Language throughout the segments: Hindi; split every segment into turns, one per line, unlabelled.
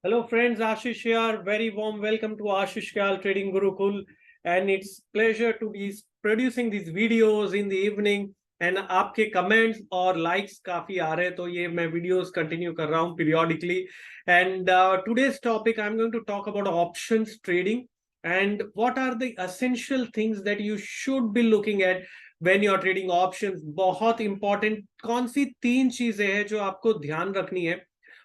Hello friends, Ashish here. Very warm welcome to Ashish Kyal Trading Gurukul, and it's pleasure to be producing these videos in the evening. And आपके कमेंट्स और लाइक्स काफी आ रहे हैं, तो ये मैं वीडियोस कंटिन्यू कर रहा हूँ periodically. And today's topic I'm going to talk about options trading and what are the essential things that you should be looking at when you're trading options. बहुत important कौन सी तीन चीजें हैं जो आपको ध्यान रखनी है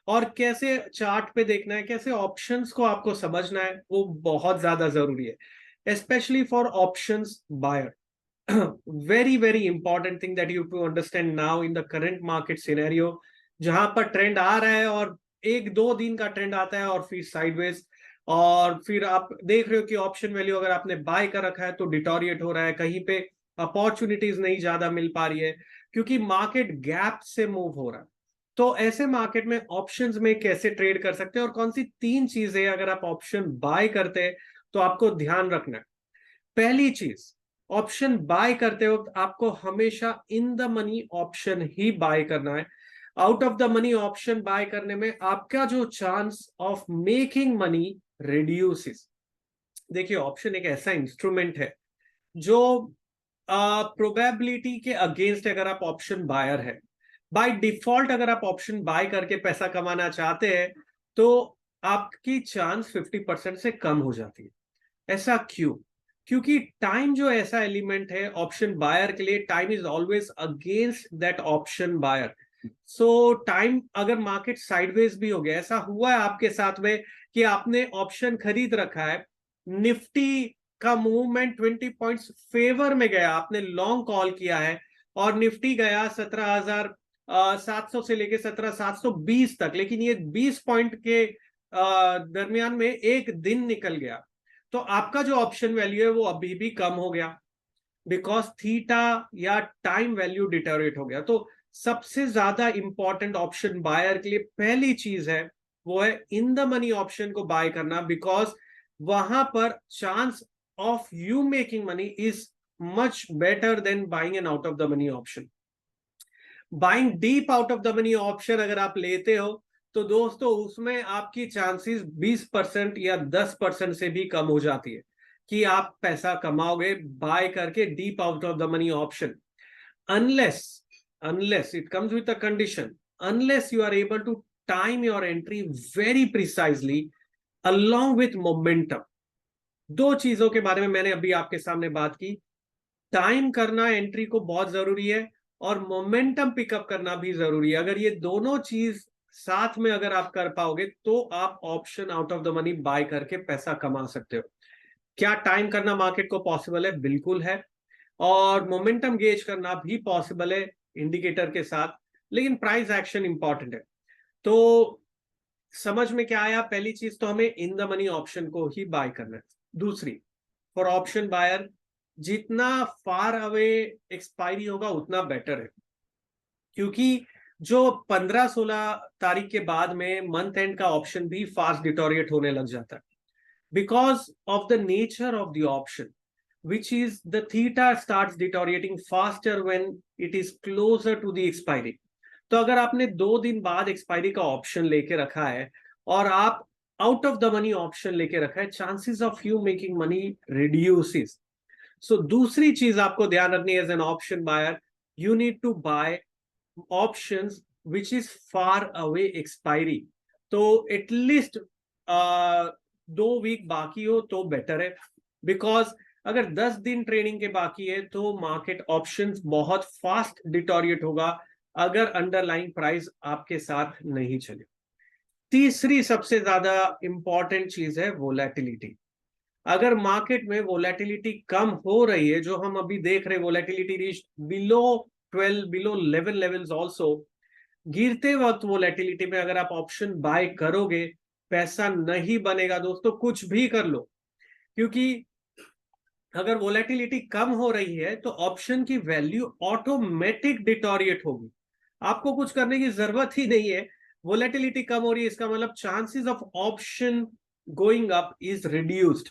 और कैसे चार्ट पे देखना है, कैसे ऑप्शंस को आपको समझना है, वो बहुत ज्यादा जरूरी है, specially for options buyer. Very very important thing that you to understand now in the current market scenario, जहां पर ट्रेंड आ रहा है और एक दो दिन का ट्रेंड आता है और फिर साइडवेज, और फिर आप देख रहे हो कि ऑप्शन वैल्यू अगर आपने बाय कर रखा है तो डिटोरिएट हो रहा है, कहीं पे अपॉर्चुनिटीज नहीं ज्यादा मिल पा रही है क्योंकि मार्केट गैप से मूव हो रहा है. तो ऐसे मार्केट में ऑप्शंस में कैसे ट्रेड कर सकते हैं और कौन सी तीन चीजें अगर आप ऑप्शन बाय करते हैं तो आपको ध्यान रखना है. पहली चीज, ऑप्शन बाय करते वक्त आपको हमेशा इन द मनी ऑप्शन ही बाय करना है. Out of the money option buy करने में आपका जो chance of making money reduces. देखिए, ऑप्शन एक ऐसा इंस्ट्रूमेंट है जो प्रोबेबिलिटी के अगेंस्ट, अगर आप ऑप्शन बायर है बाय डिफॉल्ट, अगर आप ऑप्शन बाय करके पैसा कमाना चाहते हैं तो आपकी चांस 50% से कम हो जाती है. ऐसा क्यों? क्योंकि टाइम जो ऐसा एलिमेंट है ऑप्शन बायर के लिए, time is always against that option buyer. So time, अगर मार्केट साइडवेज भी हो गया, ऐसा हुआ है आपके साथ में कि आपने ऑप्शन खरीद रखा है, निफ्टी का मूवमेंट 20 पॉइंट्स फेवर में गया, आपने लॉन्ग कॉल किया है और निफ्टी गया 17,700 से लेके 17,720 तक, लेकिन ये 20 पॉइंट के दरमियान में एक दिन निकल गया, तो आपका जो ऑप्शन वैल्यू है वो अभी भी कम हो गया बिकॉज थीटा या टाइम वैल्यू डिटोरेट हो गया. तो सबसे ज्यादा इंपॉर्टेंट ऑप्शन बायर के लिए पहली चीज है वो है इन द मनी ऑप्शन को बाय करना, बिकॉज वहां पर chance of you making money is much better than buying an out of the money option. Buying deep out of the money option अगर आप लेते हो तो दोस्तों उसमें आपकी चांसेस 20% या 10% से भी कम हो जाती है कि आप पैसा कमाओगे बाय करके deep out of the money option. Unless unless it comes with a condition, unless you are able to time your entry very precisely along with momentum. दो चीजों के बारे में मैंने अभी आपके सामने बात की. टाइम करना एंट्री को बहुत जरूरी है और मोमेंटम पिकअप करना भी जरूरी है. अगर ये दोनों चीज साथ में अगर आप कर पाओगे तो आप option out of the money by करके पैसा कमा सकते हो. क्या टाइम करना मार्केट को पॉसिबल है? बिल्कुल है. और मोमेंटम गेज करना भी पॉसिबल है इंडिकेटर के साथ, लेकिन प्राइस एक्शन इंपॉर्टेंट है. तो समझ में क्या आया? पहली चीज तो हमें इन द मनी ऑप्शन को ही बाय करना है. दूसरी, फॉर ऑप्शन बायर जितना फार अवे एक्सपायरी होगा उतना बेटर है, क्योंकि जो 15-16 तारीख के बाद में मंथ एंड का ऑप्शन भी फास्ट डिटोरिएट होने लग जाता है because of the nature of the option, which is the theta starts deteriorating faster when it is closer to the expiry. तो अगर आपने 2 दिन बाद एक्सपायरी का ऑप्शन लेके रखा है और आप out of the money option लेके रखा है, chances of you making money reduces. So दूसरी चीज आपको ध्यान रखनी है as an option buyer, you need to buy options which is far away expiry. तो एटलीस्ट 2 वीक बाकी हो तो बेटर है, बिकॉज अगर 10 दिन ट्रेडिंग के बाकी है तो मार्केट ऑप्शंस बहुत फास्ट डिटोरिएट होगा अगर अंडरलाइंग प्राइस आपके साथ नहीं चले. तीसरी सबसे ज्यादा इंपॉर्टेंट चीज है वोलेटिलिटी. अगर मार्केट में वोलेटिलिटी कम हो रही है, जो हम अभी देख रहे हैं, volatility reach below 12, below 11 levels also, गिरते वक्त वोलेटिलिटी में अगर आप ऑप्शन बाय करोगे पैसा नहीं बनेगा दोस्तों, कुछ भी कर लो. क्योंकि अगर वोलेटिलिटी कम हो रही है तो ऑप्शन की वैल्यू ऑटोमेटिक डिटोरिएट होगी, आपको कुछ करने की जरूरत ही नहीं है. वोलेटिलिटी कम हो रही है इसका मतलब chances of option going up is reduced.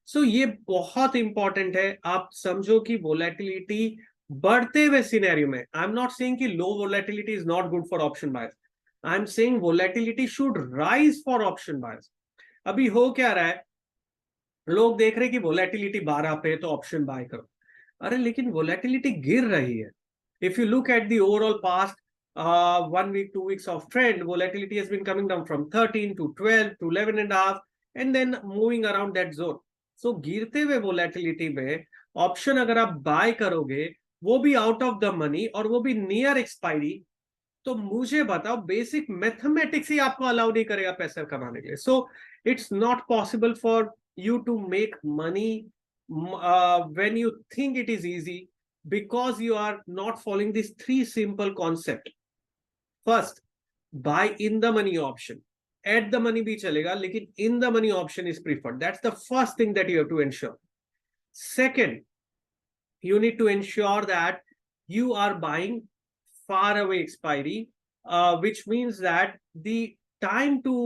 So ये बहुत इंपॉर्टेंट है. आप समझो कि वोलेटिलिटी बढ़ते हुए सिनेरियो में, आई एम नॉट सेइंग कि low volatility is not good for option buyers, I am saying volatility should rise for option buyers. अभी हो क्या रहा है, लोग देख रहे हैं कि वोलेटिलिटी 12 पे तो ऑप्शन बाय करो। अरे लेकिन वोलेटिलिटी गिर रही है। If you look at the overall past 1 week 2 weeks of trend, volatility has been coming down from 13 to 12 to 11.5 and then moving around that zone. So गिरते हुए वोलेटिलिटी में ऑप्शन अगर आप बाय करोगे, वो भी आउट ऑफ द मनी और वो भी नियर एक्सपायरी, तो मुझे बताओ बेसिक मैथमेटिक्स ही आपको अलाउ नहीं करेगा पैसा कमाने के लिए। So it's not possible for you to make money when you think it is easy, because you are not following these three simple concepts. First, buy in the money option. At the money bhi chalega, lekin in the money option is preferred. That's the first thing that you have to ensure. Second, you need to ensure that you are buying far away expiry, which means that the time to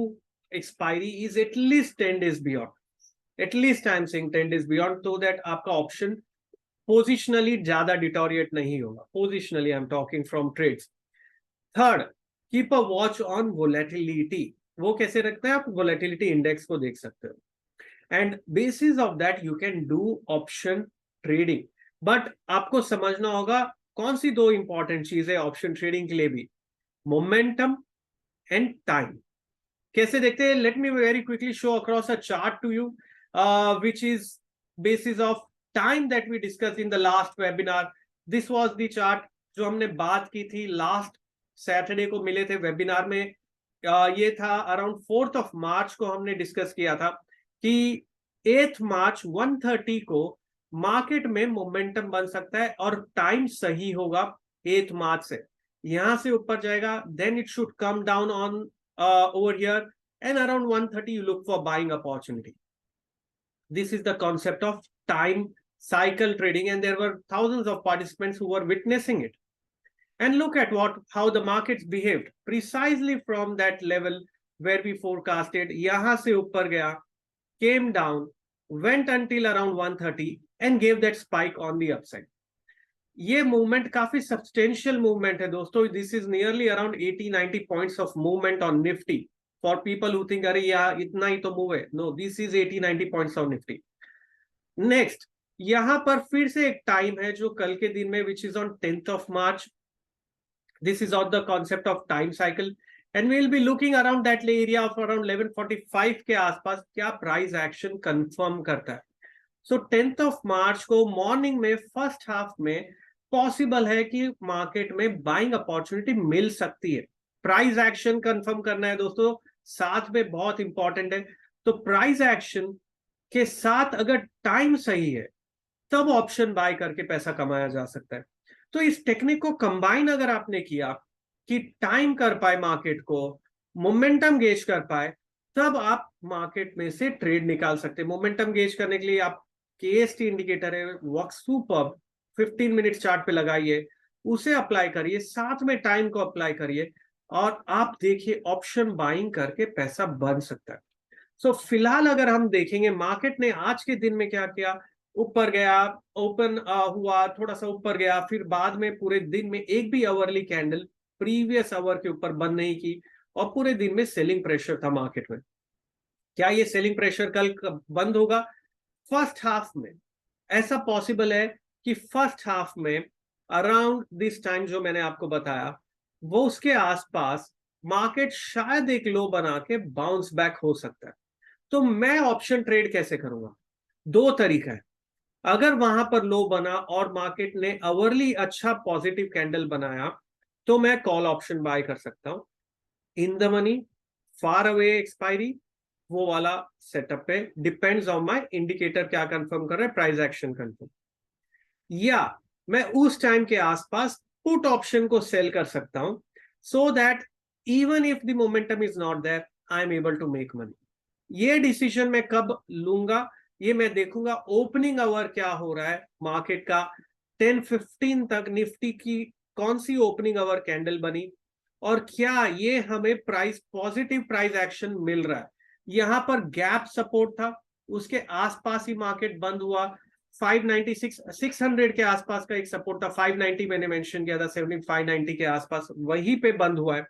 expiry is at least 10 days beyond. At least I am saying 10 days beyond, so that आपका ऑप्शन पोजिशनली ज्यादा डिटोरिएट नहीं होगा। Positionally I am talking from trades. Third, keep a watch on volatility. वो कैसे रखते हैं आप? वोलेटिलिटी इंडेक्स को देख सकते हो and bases of that you can do option trading. But आपको समझना होगा कौन सी दो इंपॉर्टेंट चीज है ऑप्शन ट्रेडिंग के लिए भी, मोमेंटम एंड टाइम। कैसे देखते हैं? Let me very quickly show across a chart to you which is basis of time that we discussed in the last webinar. This was the chart जो हमने बात की थी लास्ट सैटरडे को मिले थे वेबिनार में। ये था अराउंड 4th of March को हमने डिस्कस किया था कि 8th March 1:30 को मार्केट में मोमेंटम बन सकता है और टाइम सही होगा 8th March से। यहां से ऊपर जाएगा, then it should come down on over here and around 1:30 you look for buying opportunity. This is the concept of time cycle trading, and there were thousands of participants who were witnessing it. And look at how the markets behaved precisely from that level where we forecasted. Yahan se upar gaya, came down, went until around 1:30 and gave that spike on the upside. ये movement काफी substantial movement है दोस्तों। This is nearly around 80-90 points of movement on Nifty. For people who think अरे यार इतना ही तो मूव है, no, this is 80-90 points of Nifty. Next, यहां पर फिर से एक टाइम है जो कल के दिन में, which is on 10th of March. This is on the concept of time cycle and we will be looking around that area of around 11:45 के आसपास क्या प्राइस एक्शन कंफर्म करता है। सो 10th of March को मॉर्निंग में फर्स्ट हाफ में पॉसिबल है कि मार्केट में बाइंग अपॉर्चुनिटी मिल सकती है। प्राइस एक्शन कंफर्म करना है दोस्तों, साथ में बहुत इंपॉर्टेंट है। तो प्राइस एक्शन के साथ अगर टाइम सही है तब ऑप्शन बाय करके पैसा कमाया जा सकता है। तो इस टेक्निक को कंबाइन अगर आपने किया कि टाइम कर पाए मार्केट को, मोमेंटम गेज कर पाए, तब आप मार्केट में से ट्रेड निकाल सकते हैं। मोमेंटम गेज करने के लिए आप KST इंडिकेटर है, वर्क सुपर्ब, 15 मिनट चार्ट पे लगाइए, उसे अप्लाई करिए, साथ में टाइम को अप्लाई करिए और आप देखिए ऑप्शन बाइंग करके पैसा बन सकता है। सो फिलहाल अगर हम देखेंगे मार्केट ने आज के दिन में क्या किया, ऊपर गया, ओपन हुआ, थोड़ा सा ऊपर गया, फिर बाद में पूरे दिन में एक भी आवरली कैंडल प्रीवियस आवर के ऊपर बंद नहीं की और पूरे दिन में सेलिंग प्रेशर था मार्केट में। क्या ये सेलिंग प्रेशर कल बंद होगा? फर्स्ट हाफ में ऐसा पॉसिबल है कि फर्स्ट हाफ में अराउंड दिस टाइम जो मैंने आपको बताया वो उसके आसपास मार्केट शायद एक लो बना के बाउंस बैक हो सकता है। तो मैं ऑप्शन ट्रेड कैसे करूंगा? दो तरीका है। अगर वहां पर लो बना और मार्केट ने आवरली अच्छा पॉजिटिव कैंडल बनाया तो मैं कॉल ऑप्शन बाय कर सकता हूं इन the money, far away expiry, वो वाला सेटअप पे डिपेंड्स ऑन माय इंडिकेटर क्या कंफर्म कर रहा है, प्राइस एक्शन कंफर्म। या मैं उस टाइम के आसपास पुट ऑप्शन को सेल कर सकता हूं so that even if the momentum is not there I am able to make money. ये डिसीजन मैं कब लूंगा? ये मैं देखूंगा ओपनिंग आवर क्या हो रहा है मार्केट का, 10:15 तक निफ्टी की कौन सी ओपनिंग आवर कैंडल बनी और क्या ये हमें प्राइस पॉजिटिव प्राइस एक्शन मिल रहा है। यहां पर गैप सपोर्ट था, उसके आसपास ही मार्केट बंद हुआ। 596 600 के आसपास का एक सपोर्ट था, 590 मैंने मेंशन किया था, 7590 के आसपास वहीं पे बंद हुआ है।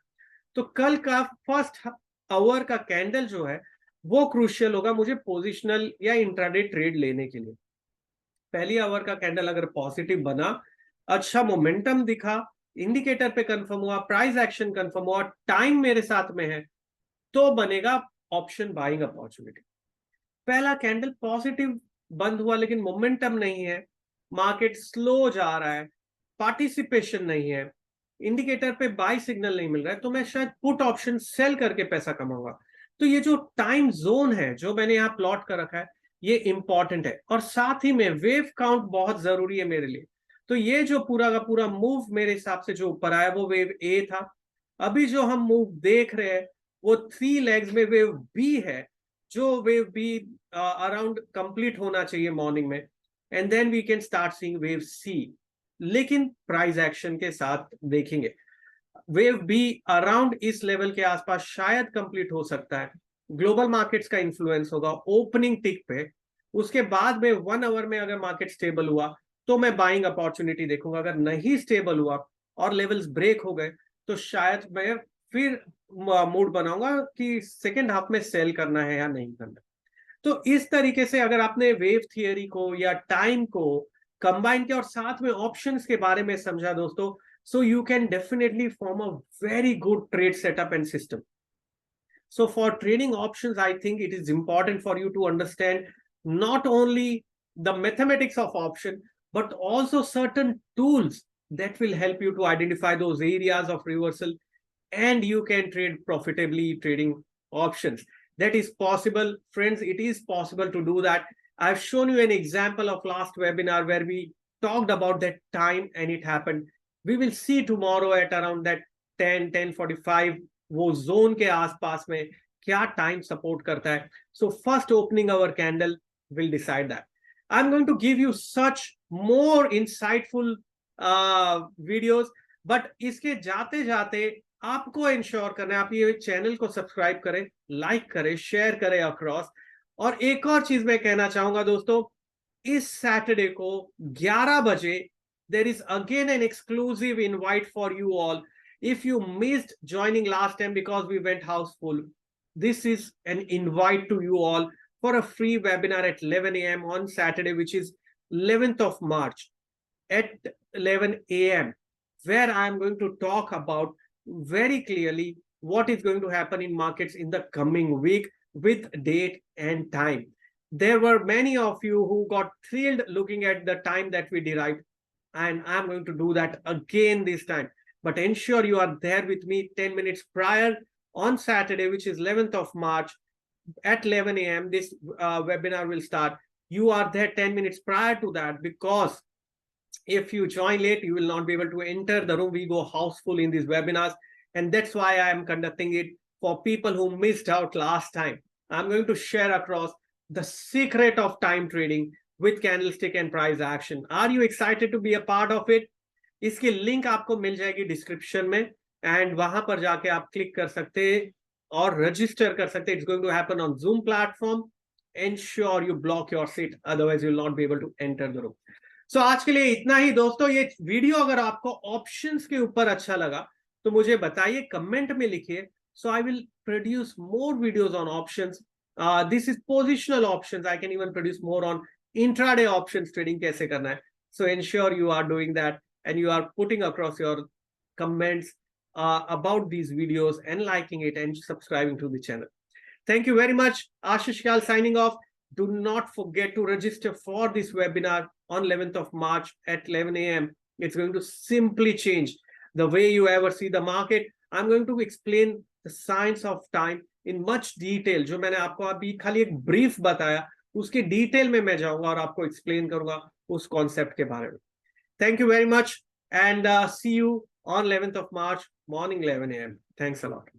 तो कल का फर्स्ट आवर का कैंडल जो है वो क्रूशियल होगा मुझे पोजिशनल या इंट्राडे ट्रेड लेने के लिए। पहली आवर का कैंडल अगर पॉजिटिव बना, अच्छा मोमेंटम दिखा, इंडिकेटर पे कंफर्म हुआ, प्राइस एक्शन कंफर्म हुआ, टाइम मेरे साथ में है, तो बनेगा ऑप्शन बाइंग अपॉर्चुनिटी। पहला कैंडल पॉजिटिव बंद हुआ लेकिन मोमेंटम नहीं है, मार्केट स्लो जा रहा है, पार्टिसिपेशन नहीं है, इंडिकेटर पे बाय सिग्नल नहीं मिल रहा है, तो मैं शायद पुट ऑप्शन सेल करके पैसा कमाऊंगा। तो ये जो टाइम जोन है जो मैंने यहाँ प्लॉट कर रखा है ये इंपॉर्टेंट है, और साथ ही में वेव काउंट बहुत जरूरी है मेरे लिए। तो ये जो पूरा का पूरा मूव मेरे हिसाब से जो ऊपर आया वो वेव ए था। अभी जो हम मूव देख रहे हैं वो 3 लेग्स में वेव बी है, जो वेव बी अराउंड कंप्लीट होना चाहिए मॉर्निंग में, and then we can start seeing wave C, लेकिन प्राइस एक्शन के साथ देखेंगे। वेव बी अराउंड इस लेवल के आसपास शायद कंप्लीट हो सकता है, ग्लोबल मार्केट्स का इंफ्लुएंस होगा ओपनिंग टिक पे। उसके बाद में 1 आवर में अगर मार्केट स्टेबल हुआ तो मैं बाइंग अपॉर्चुनिटी देखूंगा, अगर नहीं स्टेबल हुआ और लेवल्स ब्रेक हो गए तो शायद मैं फिर मूड बनाऊंगा कि सेकेंड हाफ में सेल करना है या नहीं करना। तो इस तरीके से अगर आपने वेव थियरी को या टाइम को कंबाइन किया और साथ में ऑप्शंस के बारे में समझा दोस्तों, so you can definitely form a very good trade setup and system. So for trading options, I think it is important for you to understand not only the mathematics of option, but also certain tools that will help you to identify those areas of reversal, and you can trade profitably trading options. That is possible, friends. It is possible to do that. I've shown you an example of last webinar where we talked about that time and it happened. We will see tomorrow at around that 10:45 वो जोन के आसपास में क्या टाइम सपोर्ट करता है. So first opening our candle will decide that. I'm going to give you such more insightful videos, but इसके जाते जाते आपको इंश्योर करना है आप ये चैनल को सब्सक्राइब करें, लाइक करें, शेयर करें अक्रॉस. और एक और चीज मैं कहना चाहूंगा दोस्तों, इस सैटरडे को 11 बजे there is again an exclusive invite for you all. If you missed joining last time because we went houseful, this is an invite to you all for a free webinar at 11 a.m. on Saturday, which is 11th of March at 11 a.m., where I am going to talk about very clearly what is going to happen in markets in the coming week with date and time. There were many of you who got thrilled looking at the time that we derived, and I'm going to do that again this time. But ensure you are there with me 10 minutes prior on Saturday, which is 11th of March at 11 a.m. This webinar will start. You are there 10 minutes prior to that, because if you join late, you will not be able to enter the room. We go houseful in these webinars, and that's why I am conducting it for people who missed out last time. I'm going to share across the secret of time trading with candlestick and price action. Are you excited to be a part of it? इसकी लिंक आपको मिल जाएगी डिस्क्रिप्शन में, एंड वहां पर जाके आप क्लिक कर सकते हैं और रजिस्टर कर सकते हैं. It's going to happen on Zoom platform. Ensure you block your seat, otherwise you will not be able to enter the room. So आज के लिए इतना ही दोस्तों. ये वीडियो अगर आपको ऑप्शंस के ऊपर अच्छा लगा तो मुझे बताइए, कमेंट में लिखिए. So I will produce more videos on options. This is positional options. I can even produce more on intraday options trading कैसे करना है. So ensure you are doing that and you are putting across your comments about these videos and liking it and subscribing to the channel. Thank you very much. Ashish Kyal signing off. Do not forget to register for this webinar on 11th of March at 11 a.m. It's going to simply change the way you ever see the market. I'm going to explain the science of time in much detail. जो मैंने आपको अभी खाली एक brief बताया, उसके detail में मैं जाऊंगा और आपको explain करूंगा उस concept के बारे में. Thank you very much, and see you on 11th of March, morning 11 a.m. Thanks a lot.